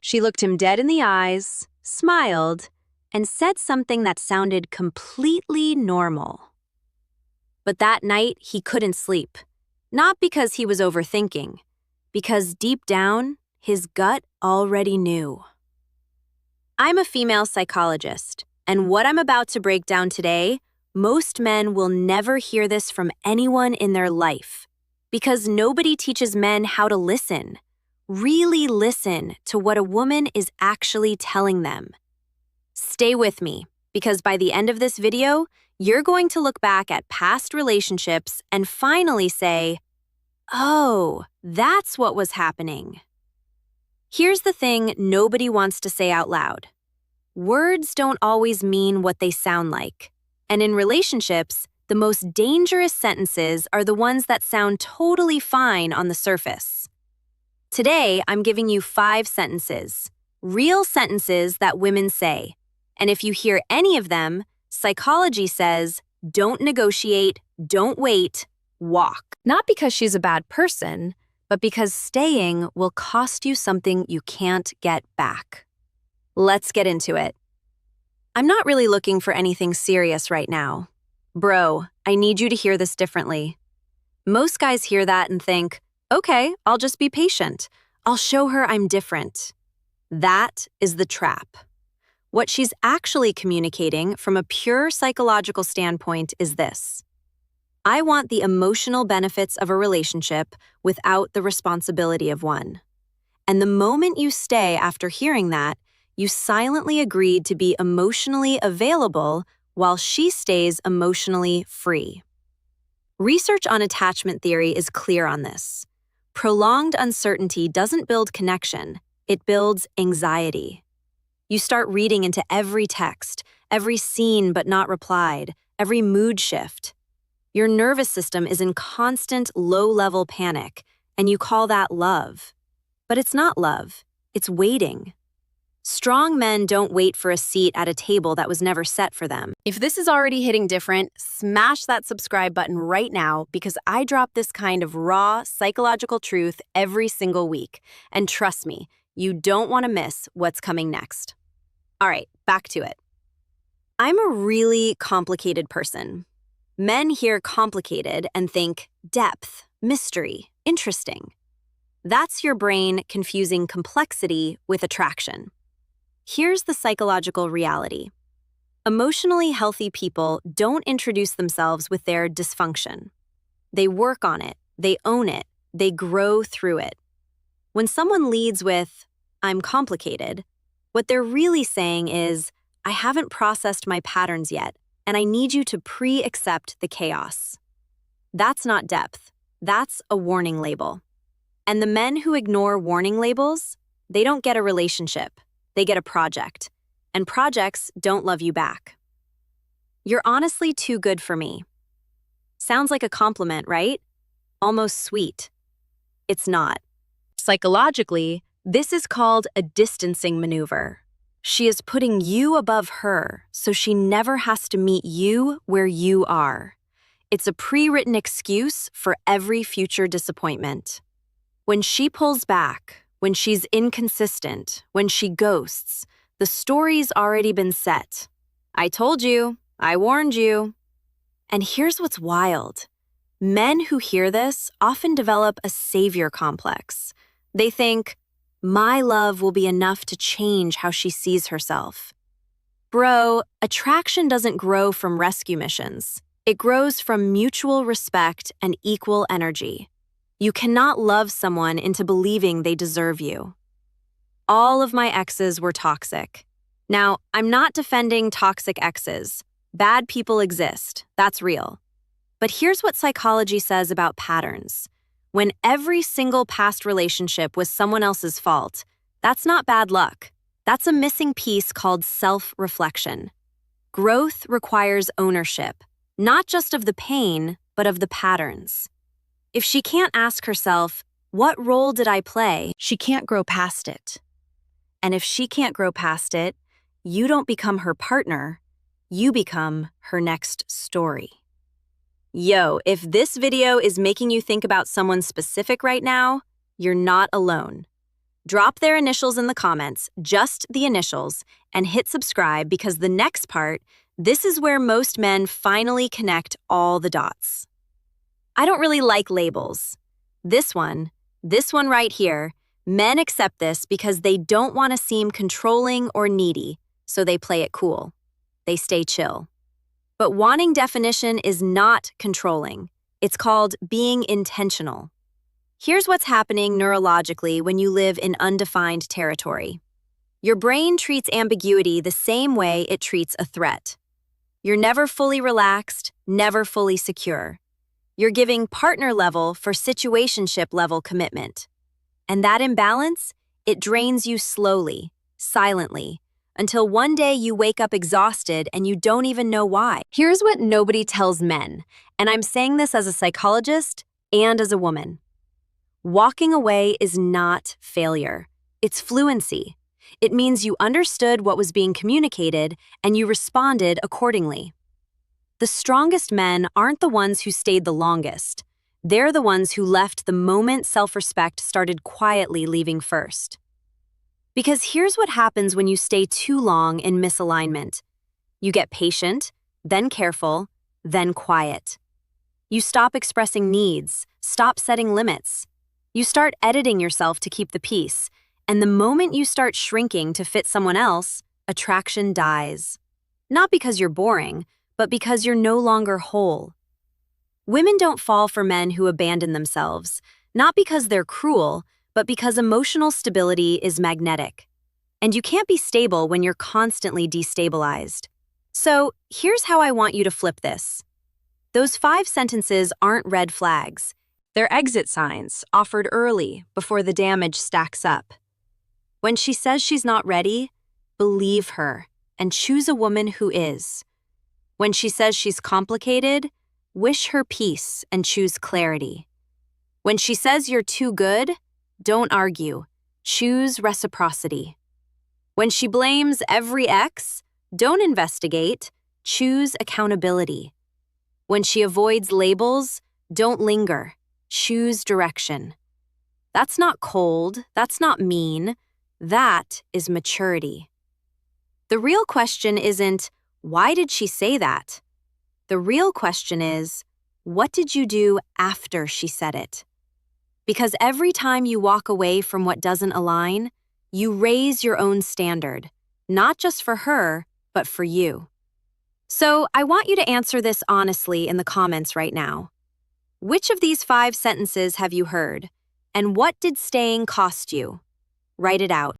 She looked him dead in the eyes, smiled, and said something that sounded completely normal. But that night, he couldn't sleep. Not because he was overthinking, because deep down, his gut already knew. I'm a female psychologist, and what I'm about to break down today, most men will never hear this from anyone in their life, because nobody teaches men how to listen, really listen to what a woman is actually telling them. Stay with me, because by the end of this video, you're going to look back at past relationships and finally say, "Oh, that's what was happening." Here's the thing nobody wants to say out loud. Words don't always mean what they sound like. And in relationships, the most dangerous sentences are the ones that sound totally fine on the surface. Today, I'm giving you 5 sentences, real sentences that women say. And if you hear any of them, psychology says, don't negotiate, don't wait, walk. Not because she's a bad person, but because staying will cost you something you can't get back. Let's get into it. I'm not really looking for anything serious right now. Bro, I need you to hear this differently. Most guys hear that and think, okay, I'll just be patient. I'll show her I'm different. That is the trap. What she's actually communicating from a pure psychological standpoint is this. I want the emotional benefits of a relationship without the responsibility of one. And the moment you stay after hearing that, you silently agreed to be emotionally available while she stays emotionally free. Research on attachment theory is clear on this. Prolonged uncertainty doesn't build connection, it builds anxiety. You start reading into every text, every seen but not replied, every mood shift. Your nervous system is in constant low-level panic, and you call that love. But it's not love, it's waiting. Strong men don't wait for a seat at a table that was never set for them. If this is already hitting different, smash that subscribe button right now because I drop this kind of raw, psychological truth every single week. And trust me, you don't want to miss what's coming next. All right, back to it. I'm a really complicated person. Men hear complicated and think depth, mystery, interesting. That's your brain confusing complexity with attraction. Here's the psychological reality. Emotionally healthy people don't introduce themselves with their dysfunction. They work on it, they own it, they grow through it. When someone leads with, "I'm complicated," what they're really saying is, "I haven't processed my patterns yet, and I need you to pre-accept the chaos." That's not depth. That's a warning label. And the men who ignore warning labels, they don't get a relationship. They get a project. And projects don't love you back. You're honestly too good for me. Sounds like a compliment, right? Almost sweet. It's not. Psychologically, this is called a distancing maneuver. She is putting you above her, so she never has to meet you where you are. It's a pre-written excuse for every future disappointment. When she pulls back, when she's inconsistent, when she ghosts, the story's already been set. I told you, I warned you. And here's what's wild. Men who hear this often develop a savior complex. They think, my love will be enough to change how she sees herself. Bro, attraction doesn't grow from rescue missions. It grows from mutual respect and equal energy. You cannot love someone into believing they deserve you. All of my exes were toxic. Now, I'm not defending toxic exes. Bad people exist, that's real. But here's what psychology says about patterns. When every single past relationship was someone else's fault, that's not bad luck. That's a missing piece called self-reflection. Growth requires ownership, not just of the pain, but of the patterns. If she can't ask herself, what role did I play? She can't grow past it. And if she can't grow past it, you don't become her partner, you become her next story. Yo, if this video is making you think about someone specific right now, you're not alone. Drop their initials in the comments, just the initials, and hit subscribe because the next part, this is where most men finally connect all the dots. I don't really like labels. This one right here, men accept this because they don't want to seem controlling or needy, so they play it cool. They stay chill. But wanting definition is not controlling. It's called being intentional. Here's what's happening neurologically when you live in undefined territory. Your brain treats ambiguity the same way it treats a threat. You're never fully relaxed, never fully secure. You're giving partner level for situationship level commitment. And that imbalance, it drains you slowly, silently, until one day you wake up exhausted and you don't even know why. Here's what nobody tells men, and I'm saying this as a psychologist and as a woman. Walking away is not failure. It's fluency. It means you understood what was being communicated and you responded accordingly. The strongest men aren't the ones who stayed the longest. They're the ones who left the moment self-respect started quietly leaving first. Because here's what happens when you stay too long in misalignment. You get patient, then careful, then quiet. You stop expressing needs, stop setting limits. You start editing yourself to keep the peace, and the moment you start shrinking to fit someone else, attraction dies. Not because you're boring, but because you're no longer whole. Women don't fall for men who abandon themselves, not because they're cruel, but because emotional stability is magnetic. And you can't be stable when you're constantly destabilized. So here's how I want you to flip this. Those 5 sentences aren't red flags. They're exit signs, offered early, before the damage stacks up. When she says she's not ready, believe her and choose a woman who is. When she says she's complicated, wish her peace and choose clarity. When she says you're too good, don't argue. Choose reciprocity. When she blames every ex, don't investigate. Choose accountability. When she avoids labels, don't linger. Choose direction. That's not cold. That's not mean. That is maturity. The real question isn't, why did she say that? The real question is, what did you do after she said it? Because every time you walk away from what doesn't align, you raise your own standard, not just for her, but for you. So I want you to answer this honestly in the comments right now. Which of these 5 sentences have you heard? And what did staying cost you? Write it out.